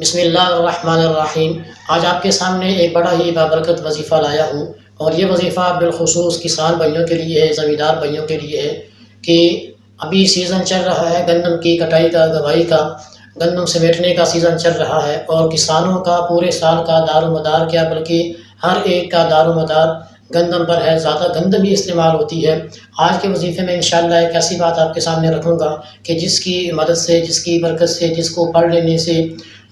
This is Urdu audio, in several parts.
بسم اللہ الرحمن الرحیم۔ آج آپ کے سامنے ایک بڑا ہی بابرکت وظیفہ لایا ہوں، اور یہ وظیفہ بالخصوص کسان بھائیوں کے لیے ہے، زمیندار بھائیوں کے لیے ہے کہ ابھی سیزن چل رہا ہے گندم کی کٹائی کا، گواہی کا، گندم سمیٹنے کا سیزن چل رہا ہے، اور کسانوں کا پورے سال کا دار و مدار کیا بلکہ ہر ایک کا دار و مدار گندم پر ہے، زیادہ گندم ہی استعمال ہوتی ہے۔ آج کے وظیفے میں انشاءاللہ ایک ایسی بات آپ کے سامنے رکھوں گا کہ جس کی مدد سے، جس کی برکت سے، جس کو پڑھ لینے سے،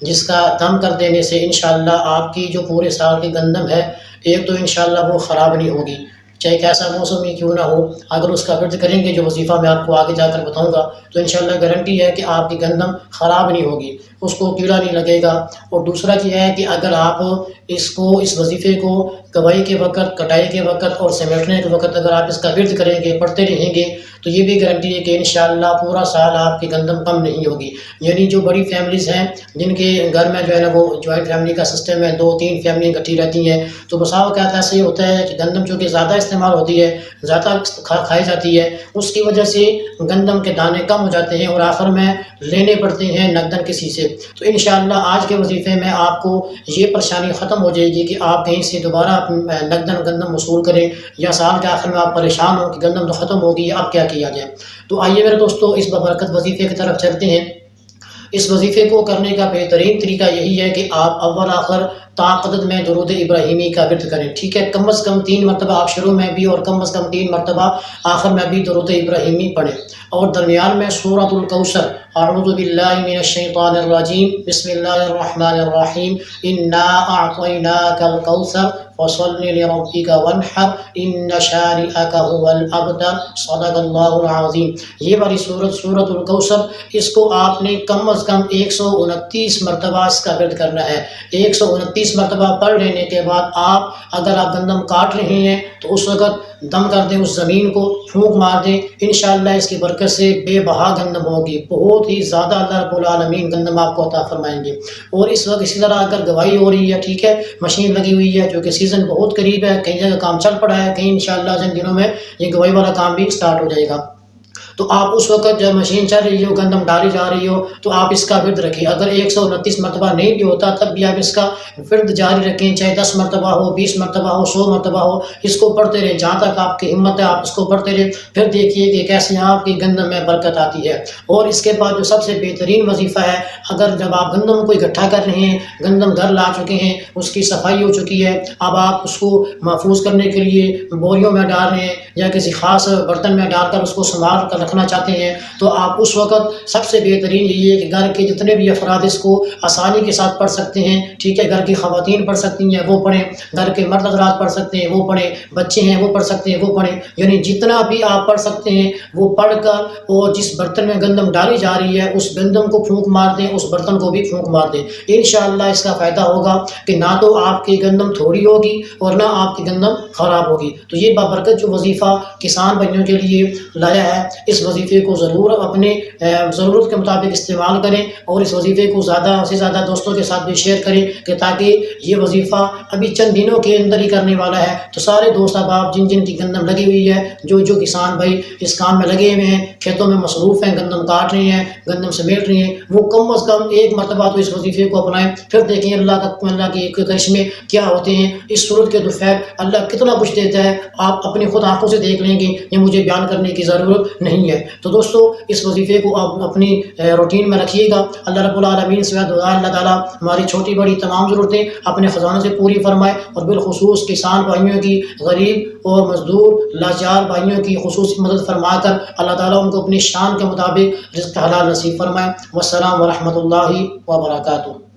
جس کا دم کر دینے سے انشاءاللہ آپ کی جو پورے سال کی گندم ہے، ایک تو انشاءاللہ وہ خراب نہیں ہوگی، چاہے کیسا موسم ہی کیوں نہ ہو۔ اگر اس کا ورد کریں گے، جو وظیفہ میں آپ کو آگے جا کر بتاؤں گا، تو انشاءاللہ گارنٹی ہے کہ آپ کی گندم خراب نہیں ہوگی، اس کو کیڑا نہیں لگے گا۔ اور دوسرا یہ ہے کہ اگر آپ اس وظیفے کو کوائی کے وقت، کٹائی کے وقت اور سمیٹنے کے وقت اگر آپ اس کا ورد کریں گے، پڑھتے رہیں گے، تو یہ بھی گارنٹی ہے کہ انشاءاللہ پورا سال آپ کی گندم کم نہیں ہوگی۔ یعنی جو بڑی فیملیز ہیں، جن کے گھر میں جو ہے نا وہ جوائنٹ فیملی کا سسٹم ہے، 2-3 فیملی اکٹھی رہتی ہیں، تو بسا اوقات ایسا ہی ہوتا ہے کہ گندم چونکہ زیادہ استعمال ہوتی ہے، زیادہ کھائی جاتی ہے، اس کی وجہ سے گندم کے دانے کم ہو جاتے ہیں اور آخر میں لینے پڑتے ہیں نقداً کسی سے۔ تو انشاءاللہ آج کے وظیفے میں آپ کو یہ پریشانی ختم ہو جائے گی کہ آپ کہیں سے دوبارہ نقداً گندم وصول کریں، یا سال کے آخر میں آپ پریشان ہوں کہ گندم تو ختم ہوگی، اب کیا کیا جائے۔ تو آئیے میرے دوستو اس بابرکت وظیفے کی طرف چلتے ہیں۔ اس وظیفے کو کرنے کا بہترین طریقہ یہی ہے کہ آپ اول آخر تعقدت میں درود ابراہیمی کا ورد کریں، ٹھیک ہے؟ کم از کم 3 مرتبہ آپ شروع میں بھی اور کم از کم 3 مرتبہ آخر میں بھی درود ابراہیمی پڑھیں، اور درمیان میں سورۃ الکوثر، اعوذ باللہ من الشیطان الرجیم، بسم اللہ الرحمن الرحیم، انا اعطیناک الکوثر فصل لربک وانحر ان شانئک هو الابتر، صدق اللہ العظیم۔ یہ والی سورۃ الکوثر، اس کو آپ نے کم از کم 129 مرتبہ اس کا ورد کرنا ہے۔ 129 مرتبہ پڑھ لینے کے بعد اگر آپ گندم کاٹ رہے ہیں تو اس وقت دم کر دیں، اس زمین کو پھونک مار دیں، انشاءاللہ اس کی برکت سے بے بہا گندم ہوگی، بہت ہی زیادہ اللہ رب العالمین گندم آپ کو عطا فرمائیں گے۔ اور اس وقت اسی طرح اگر گواہی ہو رہی ہے، ٹھیک ہے، مشین لگی ہوئی ہے، جو کہ سیزن بہت قریب ہے، کئی جگہ کام چل پڑا ہے، کہیں انشاءاللہ جن دنوں میں یہ گواہی والا کام بھی سٹارٹ ہو جائے گا، تو آپ اس وقت جب مشین چل رہی ہو، گندم ڈالی جا رہی ہو، تو آپ اس کا ورد رکھیں۔ اگر 129 مرتبہ نہیں بھی ہوتا تب بھی آپ اس کا ورد جاری رکھیں، چاہے 10 مرتبہ ہو، 20 مرتبہ ہو، 100 مرتبہ ہو، اس کو پڑھتے رہیں جہاں تک آپ کی ہمت ہے، آپ اس کو پڑھتے رہیں، پھر دیکھیے کہ کیسے آپ کی گندم میں برکت آتی ہے۔ اور اس کے بعد جو سب سے بہترین وظیفہ ہے، اگر جب آپ گندم کو اکٹھا کر رہے ہیں، گندم گھر لا چکے ہیں، اس کی صفائی ہو چکی ہے، اب آپ اس کو محفوظ کرنے کے لیے بوریوں میں ڈال رہے ہیں یا کسی خاص برتن میں ڈال کر اس کو سنبھال کر رکھنا چاہتے ہیں، تو آپ اس وقت سب سے بہترین یہی ہے کہ گھر کے جتنے بھی افراد اس کو آسانی کے ساتھ پڑھ سکتے ہیں، ٹھیک ہے، گھر کی خواتین پڑھ سکتی ہیں وہ پڑھیں، گھر کے مرد حضرات پڑھ سکتے ہیں وہ پڑھیں، بچے ہیں وہ پڑھ سکتے ہیں وہ پڑھیں، یعنی جتنا بھی آپ پڑھ سکتے ہیں وہ پڑھ کر، اور جس برتن میں گندم ڈالی جا رہی ہے اس گندم کو پھونک مار دیں، اس برتن کو بھی پھونک مار دیں۔ انشاءاللہ اس کا فائدہ ہوگا کہ نہ تو آپ کی گندم تھوڑی ہوگی اور نہ آپ کی گندم خراب ہوگی۔ تو یہ بابرکت جو وظیفہ کسان بھائیوں کے لیے لایا ہے، اس وظیفے کو ضرور اپنے ضرورت کے مطابق استعمال کریں، اور اس وظیفے کو زیادہ سے زیادہ دوستوں کے ساتھ بھی شیئر کریں، کہ تاکہ یہ وظیفہ ابھی چند دنوں کے اندر ہی کرنے والا ہے، تو سارے دوست احباب جن جن کی گندم لگی ہوئی ہے، جو کسان بھائی اس کام میں لگے ہوئے ہیں، کھیتوں میں مصروف ہیں، گندم کاٹ رہے ہیں، گندم سمیٹ رہے ہیں، وہ کم از کم 1 مرتبہ تو اس وظیفے کو اپنائیں، پھر دیکھیں اللہ کے کرشمے کیا ہوتے ہیں، اس صورت کے دوفیر اللہ کتنا کچھ دیتا ہے، آپ اپنی خود آنکھوں سے دیکھ لیں گے، یہ مجھے بیان کرنے کی ضرورت نہیں ہے۔ تو دوستو اس وظیفے کو آپ اپنی روٹین میں رکھیے گا۔ اللہ رب العالمین سے دعا اللہ تعالیٰ ہماری چھوٹی بڑی تمام ضرورتیں اپنے خزانے سے پوری فرمائے، اور بالخصوص کسان بھائیوں کی، غریب اور مزدور لاچار بھائیوں کی خصوصی مدد فرما کر اللہ تعالیٰ ان کو اپنی شان کے مطابق رزق حلال نصیب فرمائے۔ والسلام ورحمۃ اللہ وبرکاتہ۔